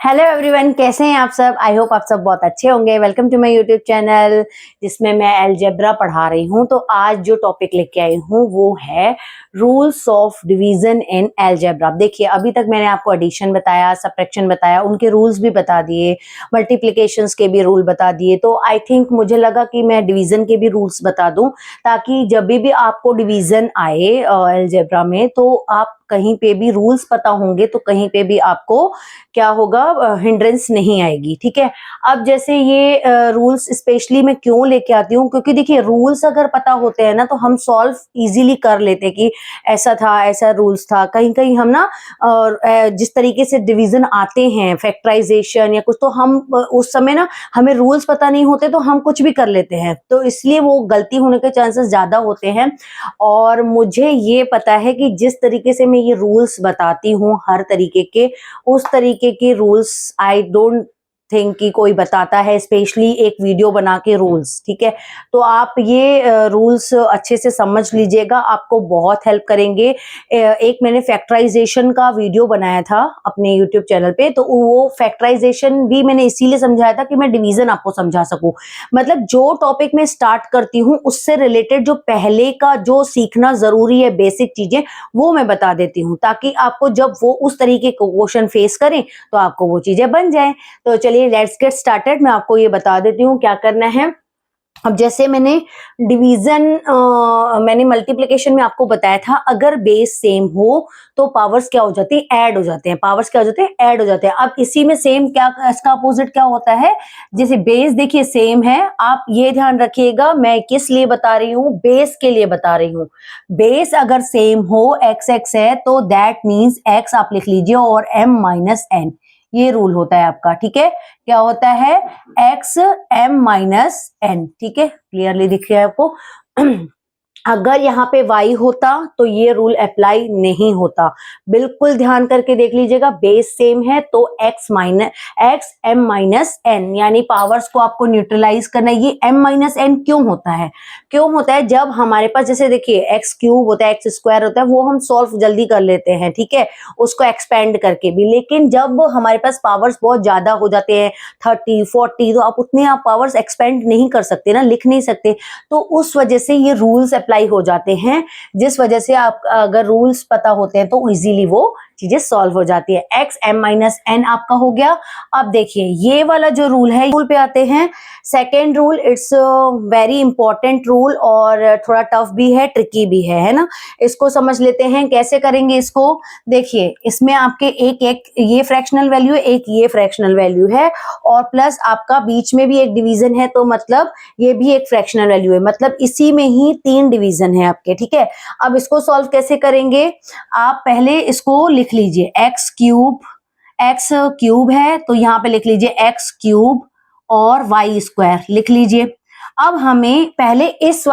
Hello everyone, कैसे हैं आप सब। आई होप आप सब बहुत अच्छे होंगे। Welcome to my YouTube channel जिसमें मैं अलजेब्रा पढ़ा रही हूँ। तो आज जो टॉपिक लेके आई हूँ वो है rules of division in algebra. देखिए, अभी तक मैंने आपको एडिशन बताया, सबट्रैक्शन बताया, उनके रूल्स भी बता दिए, मल्टीप्लिकेशंस के भी रूल बता दिए। तो आई थिंक मुझे लगा कि मैं डिवीजन के भी रूल्स बता दूं, ताकि जब भी आपको डिवीजन आए अलजेब्रा में तो आप कहीं पे भी रूल्स पता होंगे तो कहीं पे भी आपको क्या होगा, हिंड्रेंस नहीं आएगी। ठीक है। अब जैसे ये रूल्स स्पेशली मैं क्यों लेके आती हूँ, क्योंकि देखिए रूल्स अगर पता होते हैं ना तो हम सॉल्व इजीली कर लेते कि ऐसा था, ऐसा रूल्स था। कहीं कहीं हम ना जिस तरीके से डिवीजन आते हैं, फैक्टराइजेशन या कुछ, तो हम उस समय ना हमें रूल्स पता नहीं होते तो हम कुछ भी कर लेते हैं, तो इसलिए वो गलती होने के चांसेस ज्यादा होते हैं। और मुझे ये पता है कि जिस तरीके से मैं ये रूल्स बताती हूँ हर तरीके के, उस तरीके के रूल्स आई डोंट थिंक कि कोई बताता है, स्पेशली एक वीडियो बना के रूल्स। ठीक है। तो आप ये रूल्स अच्छे से समझ लीजिएगा, आपको बहुत हेल्प करेंगे। एक मैंने फैक्टराइजेशन का वीडियो बनाया था अपने यूट्यूब चैनल पे, तो वो फैक्टराइजेशन भी मैंने इसीलिए समझाया था कि मैं डिवीजन आपको समझा सकूं। मतलब जो टॉपिक में स्टार्ट करती हूँ उससे रिलेटेड जो पहले का जो सीखना जरूरी है, बेसिक चीजें, वो मैं बता देती हूँ, ताकि आपको जब वो उस तरीके के क्वेश्चन फेस करें तो आपको वो चीजें बन जाएं। तो चलिए लेट्स गेट स्टार्टेड। मैं आपको ये बता देती हूँ क्या करना है। अब जैसे मैंने डिवीजन, मैंने मल्टीप्लिकेशन में आपको बताया था, अगर बेस सेम हो तो पावर्स क्या हो जाती है, ऐड हो जाते हैं। पावर्स क्या हो जाते हैं, ऐड हो जाते हैं। अब इसी में सेम क्या, इसका अपोजिट क्या होता है। जैसे बेस देखिए सेम है, आप ये ध्यान रखिएगा मैं किस लिए बता रही हूँ, बेस के लिए बता रही हूँ। बेस अगर सेम हो, एक्स एक्स है, तो दैट मीन्स एक्स आप लिख लीजिए और m माइनस एन, ये रूल होता है आपका। ठीक है। क्या होता है, एक्स m माइनस एन। ठीक है, क्लियरली दिख रहा है आपको। अगर यहाँ पे y होता तो ये रूल अप्लाई नहीं होता। बिल्कुल ध्यान करके देख लीजिएगा, बेस सेम है तो एक्स m माइनस एन, यानी पावर्स को आपको न्यूट्रलाइज करना है। ये m माइनस एन क्यों होता है, क्यों होता है, जब हमारे पास जैसे देखिए एक्स क्यूब होता है, एक्स स्क्वायर होता है, वो हम सॉल्व जल्दी कर लेते हैं। ठीक है, उसको एक्सपेंड करके भी। लेकिन जब हमारे पास पावर्स बहुत ज्यादा हो जाते हैं, 30 40, तो आप उतने आप पावर्स एक्सपेंड नहीं कर सकते ना, लिख नहीं सकते। तो उस वजह से ये रूल्स अप्लाई हो जाते हैं, जिस वजह से आप अगर रूल्स पता होते हैं तो इजीली वो चीजें सॉल्व हो जाती है। एक्स m माइनस एन आपका हो गया। अब देखिए ये वाला जो रूल है, रूल पे आते हैं। Second rule, it's very important rule और थोड़ा टफ भी है, ट्रिकी भी है ना। इसको समझ लेते हैं कैसे करेंगे इसको। देखिए इसमें आपके एक एक ये फ्रैक्शनल वैल्यू है, एक ये फ्रैक्शनल वैल्यू है, और प्लस आपका बीच में भी एक डिवीजन है, तो मतलब ये भी एक फ्रैक्शनल वैल्यू है, मतलब इसी में ही 3 डिवीजन है आपके। ठीक है। अब इसको सॉल्व कैसे करेंगे, आप पहले इसको लिख लीजिए, एक्स क्यूब है तो यहाँ पे लिख लीजिए एक्स क्यूब और वाई स्क्वायर लिख लीजिए। अब हमें पहले इस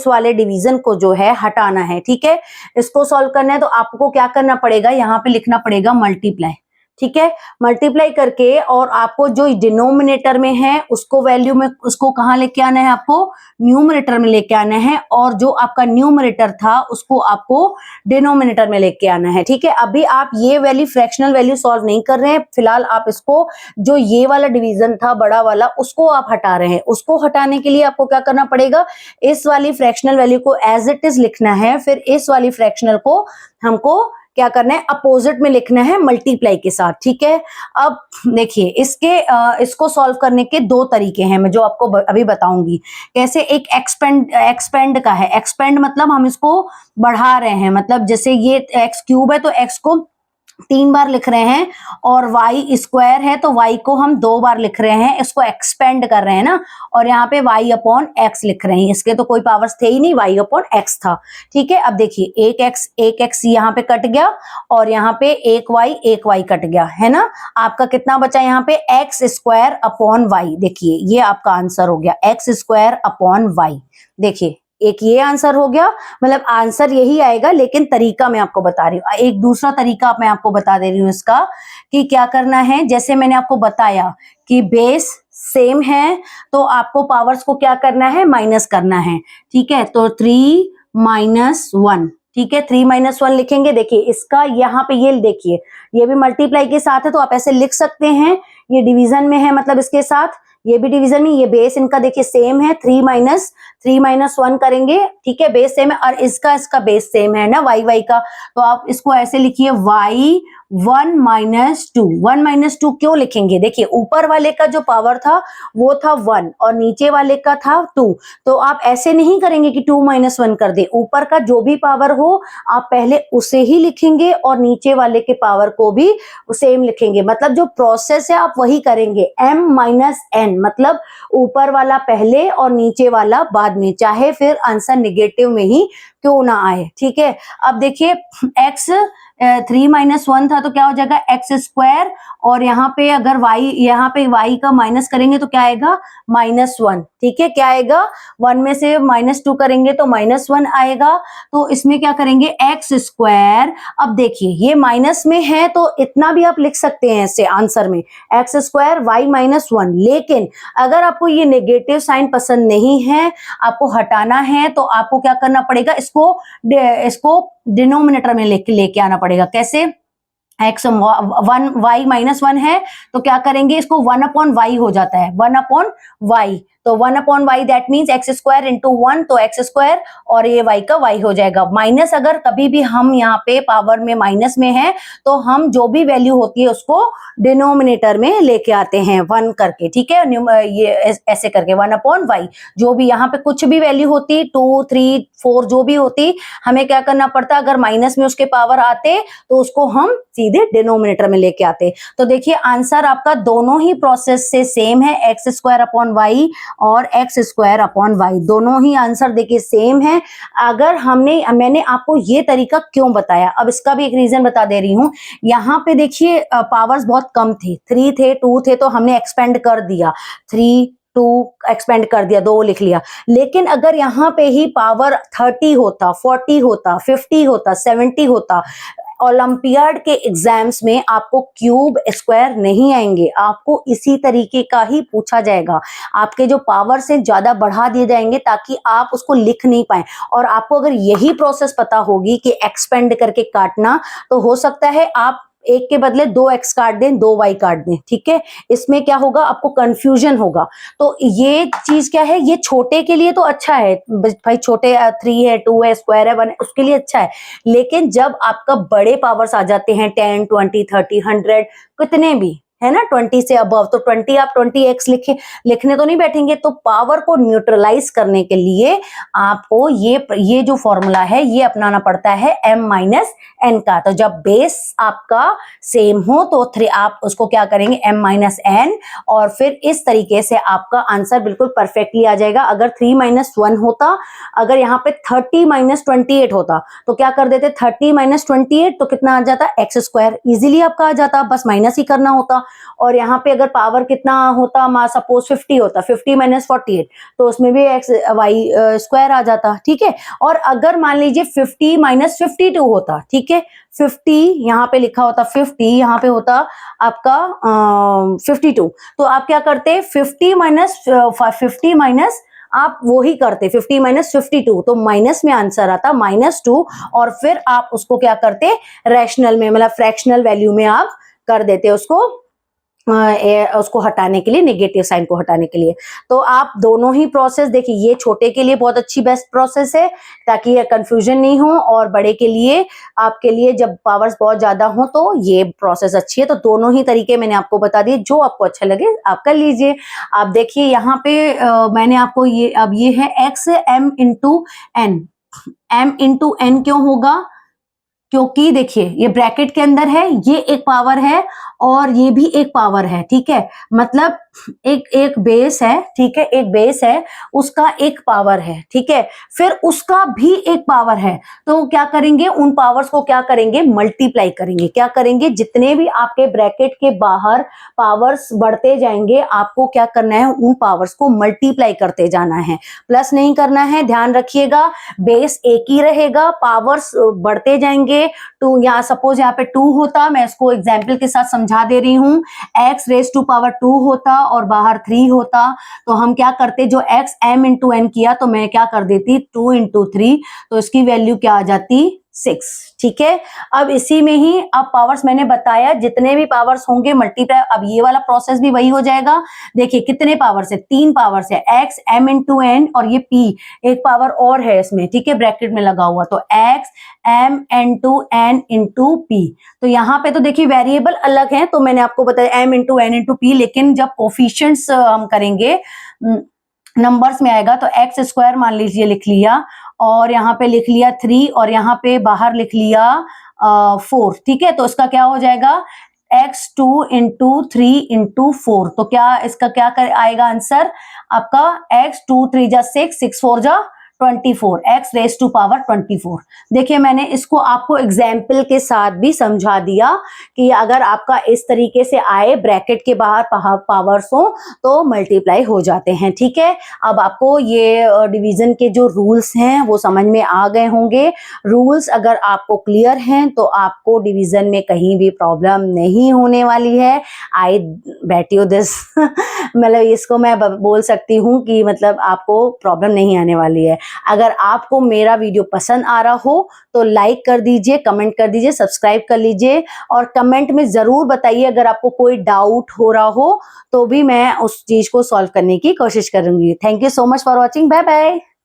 वाले डिवीजन को जो है हटाना है। ठीक है, इसको सॉल्व करना है तो आपको क्या करना पड़ेगा, यहाँ पे लिखना पड़ेगा मल्टीप्लाई। ठीक है, मल्टीप्लाई करके, और आपको जो डिनोमिनेटर में है उसको वैल्यू में, उसको कहाँ लेके आना है, आपको न्यूमरेटर में लेके आना है, और जो आपका न्यूमरेटर था उसको आपको डिनोमिनेटर में लेके आना है। ठीक है, अभी आप ये वैल्यू फ्रैक्शनल वैल्यू सॉल्व नहीं कर रहे हैं, फिलहाल आप इसको, जो ये वाला डिवीजन था बड़ा वाला, उसको आप हटा रहे हैं। उसको हटाने के लिए आपको क्या करना पड़ेगा, इस वाली फ्रैक्शनल वैल्यू को एज इट इज लिखना है, फिर इस वाली फ्रैक्शनल को हमको क्या करना है, अपोजिट में लिखना है मल्टीप्लाई के साथ। ठीक है। अब देखिए इसको सॉल्व करने के 2 तरीके हैं, मैं जो आपको अभी बताऊंगी कैसे। एक एक्सपेंड का है। एक्सपेंड मतलब हम इसको बढ़ा रहे हैं, मतलब जैसे ये एक्स क्यूब है तो एक्स को 3 बार लिख रहे हैं, और वाई स्क्वायर है तो वाई को हम 2 बार लिख रहे हैं, इसको एक्सपेंड कर रहे हैं ना, और यहाँ पे वाई अपॉन एक्स लिख रहे हैं। इसके तो कोई पावर्स थे ही नहीं, वाई अपॉन एक्स था। ठीक है, अब देखिए एक एक्स यहाँ पे कट गया, और यहाँ पे एक वाई कट गया, है ना। आपका कितना बचा यहाँ पे, एक्स स्क्वायर अपॉन वाई। देखिए ये आपका आंसर हो गया, एक्स स्क्वायर अपॉन वाई। देखिए एक ये आंसर हो गया, मतलब आंसर यही आएगा, लेकिन तरीका मैं आपको बता रही हूँ। एक दूसरा तरीका मैं आपको बता दे रही हूँ इसका, कि क्या करना है। जैसे मैंने आपको बताया कि बेस सेम है तो आपको पावर्स को क्या करना है, माइनस करना है। ठीक है, तो 3 - 1। ठीक है, 3 - 1 लिखेंगे। देखिए इसका यहाँ पे ये देखिए ये भी मल्टीप्लाई के साथ है तो आप ऐसे लिख सकते हैं, ये डिवीजन में है मतलब इसके साथ, ये भी डिवीजन में, ये बेस इनका देखिए सेम है, 3 - 1 करेंगे, ठीक है, बेस सेम है और इसका बेस सेम है ना y का, तो आप इसको ऐसे लिखिए y 1 - 2। 1 - 2 क्यों लिखेंगे, देखिए ऊपर वाले का जो पावर था वो था 1 और नीचे वाले का था 2, तो आप ऐसे नहीं करेंगे कि 2 - 1 कर दे, ऊपर का जो भी पावर हो आप पहले उसे ही लिखेंगे और नीचे वाले के पावर को भी सेम लिखेंगे, मतलब जो प्रोसेस है आप वही करेंगे, m - n मतलब ऊपर वाला पहले और नीचे वाला बाद में, चाहे फिर आंसर निगेटिव में ही क्यों ना आए, ठीक है। अब देखिए x 3 - 1 था तो क्या हो जाएगा x², और यहाँ पे अगर y का माइनस करेंगे तो क्या आएगा -1, ठीक है, क्या आएगा 1 में से -2 करेंगे तो -1 आएगा, तो इसमें क्या करेंगे x²। अब देखिए ये माइनस में है तो इतना भी आप लिख सकते हैं इससे आंसर में x² y -1, लेकिन अगर आपको ये नेगेटिव साइन पसंद नहीं है, आपको हटाना है, तो आपको क्या करना पड़ेगा, इसको डिनोमिनेटर में लेके आना पड़ेगा। कैसे, y -1 है तो क्या करेंगे, इसको 1/y हो जाता है, 1/y, तो 1/y that means x² into 1, तो x² और ये y का y हो जाएगा। माइनस अगर कभी भी हम यहाँ पे पावर में माइनस में है तो हम जो भी वैल्यू होती है उसको डिनोमिनेटर में लेके आते हैं 1 करके, ठीक है, ये ऐसे करके 1/y, जो भी यहाँ पे कुछ भी वैल्यू होती 2 3 4 जो भी होती, हमें क्या करना पड़ता, अगर माइनस में उसके पावर आते तो उसको हम सीधे डिनोमिनेटर में लेके आते। तो देखिए आंसर आपका दोनों ही प्रोसेस से सेम है, x² और x² दोनों ही आंसर देखिए सेम है। अगर मैंने आपको ये तरीका क्यों बताया, अब इसका भी एक रीजन बता दे रही हूँ। यहाँ पे देखिए पावर्स बहुत कम थे, 3 थे 2 थे तो हमने एक्सपेंड कर दिया, 3 2 एक्सपेंड कर दिया, 2 लिख लिया, लेकिन अगर यहाँ पे ही पावर 30 होता, 40 होता, 50 होता, 70 होता, ओलंपियाड के एग्जाम्स में आपको क्यूब स्क्वायर नहीं आएंगे, आपको इसी तरीके का ही पूछा जाएगा, आपके जो पावर से ज्यादा बढ़ा दिए जाएंगे ताकि आप उसको लिख नहीं पाए। और आपको अगर यही प्रोसेस पता होगी कि एक्सपेंड करके काटना, तो हो सकता है आप एक के बदले 2x काट दें, 2y काट दें, ठीक है, इसमें क्या होगा, आपको कंफ्यूजन होगा। तो ये चीज क्या है, ये छोटे के लिए तो अच्छा है भाई, छोटे 3 है 2 है स्क्वायर है 1 है उसके लिए अच्छा है, लेकिन जब आपका बड़े पावर्स आ जाते हैं 10 20 30 100 कितने भी है ना, 20 से अबव, तो 20 आप 20x लिखने तो नहीं बैठेंगे, तो पावर को न्यूट्रलाइज करने के लिए आपको ये जो फॉर्मूला है ये अपनाना पड़ता है m - n का। तो जब बेस आपका सेम हो तो 3 आप उसको क्या करेंगे m - n, और फिर इस तरीके से आपका आंसर बिल्कुल परफेक्टली आ जाएगा। अगर 3 - 1 होता, अगर यहाँ पे 30 - 28 होता तो क्या कर देते, 30 - 28 तो कितना आ जाता, x² इजीली आपका आ जाता, बस माइनस ही करना होता। और यहाँ पे अगर पावर कितना होता, सपोज 50 होता, 50 - 48 तो उसमें भी y² आ जाता, ठीक है। और अगर मान लीजिए 50 - 52 होता, ठीक है, 50 यहाँ पे लिखा होता, 50 यहाँ पे होता आपका 52, तो आप क्या करते, 50 माइनस आप वो ही करते 50 - 52, तो माइनस में आंसर आता -2, और फिर आप उसको क्या करते, रैशनल में मतलब फ्रैक्शनल वैल्यू में आप कर देते उसको हटाने के लिए, नेगेटिव साइन को हटाने के लिए। तो आप दोनों ही प्रोसेस देखिए, ये छोटे के लिए बहुत अच्छी बेस्ट प्रोसेस है ताकि ये कंफ्यूजन नहीं हो, और बड़े के लिए आपके लिए जब पावर्स बहुत ज्यादा हो तो ये प्रोसेस अच्छी है। तो दोनों ही तरीके मैंने आपको बता दिए, जो आपको अच्छा लगे आप कर लीजिए। आप देखिए यहाँ पे मैंने आपको ये है x m into n, m into n क्यों होगा, क्योंकि देखिए ये ब्रैकेट के अंदर है, ये एक पावर है और ये भी एक पावर है, ठीक है, मतलब एक बेस है, ठीक है, एक बेस है, उसका एक पावर है, ठीक है, फिर उसका भी एक पावर है, तो क्या करेंगे, उन पावर्स को क्या करेंगे, मल्टीप्लाई करेंगे। क्या करेंगे, जितने भी आपके ब्रैकेट के बाहर पावर्स बढ़ते जाएंगे, आपको क्या करना है, उन पावर्स को मल्टीप्लाई करते जाना है, प्लस नहीं करना है। ध्यान रखिएगा, बेस एक ही रहेगा, पावर्स बढ़ते जाएंगे। 2 यहाँ सपोज यहाँ पे 2 होता, मैं इसको एग्जाम्पल के साथ समझा दे रही हूँ, x⁻² होता और बाहर 3 होता, तो हम क्या करते, जो x m इंटू n किया तो मैं क्या कर देती 2 इंटू 3, तो इसकी वैल्यू क्या आ जाती 6। ठीक है, अब इसी में ही अब पावर्स मैंने बताया, जितने भी पावर्स होंगे मल्टीप्लाई, अब ये वाला प्रोसेस भी वही हो जाएगा। देखिए कितने पावर्स है, 3 पावर्स है, x m इंटू एन और ये p एक पावर और है इसमें, ठीक है, ब्रैकेट में लगा हुआ, तो x m into n into p। तो यहाँ पे तो देखिए वेरिएबल अलग है, तो मैंने आपको बताया m into n into p, लेकिन जब कोफिशिएंट्स हम करेंगे नंबर्स में आएगा तो एक्स स्क्वायर मान लीजिए लिख लिया, और यहाँ पे लिख लिया 3 और यहाँ पे बाहर लिख लिया 4। ठीक है, तो इसका क्या हो जाएगा x2 इंटू 3 इंटू 4। तो क्या इसका क्या आएगा आंसर आपका x2 3 जा 6, 6 4 जा 24, x रेज टू पावर 24। देखिए मैंने इसको आपको एग्जाम्पल के साथ भी समझा दिया कि अगर आपका इस तरीके से आए, ब्रैकेट के बाहर पावर्स हो तो मल्टीप्लाई हो जाते हैं। ठीक है, अब आपको ये डिवीजन के जो रूल्स हैं वो समझ में आ गए होंगे। रूल्स अगर आपको क्लियर हैं तो आपको डिवीजन में कहीं भी प्रॉब्लम नहीं होने वाली है। आई बेट यू दिस मतलब इसको मैं बोल सकती हूँ कि मतलब आपको प्रॉब्लम नहीं आने वाली है। अगर आपको मेरा वीडियो पसंद आ रहा हो तो लाइक कर दीजिए, कमेंट कर दीजिए, सब्सक्राइब कर लीजिए, और कमेंट में जरूर बताइए अगर आपको कोई डाउट हो रहा हो तो भी मैं उस चीज को सॉल्व करने की कोशिश करूंगी। Thank you so much for watching, bye bye.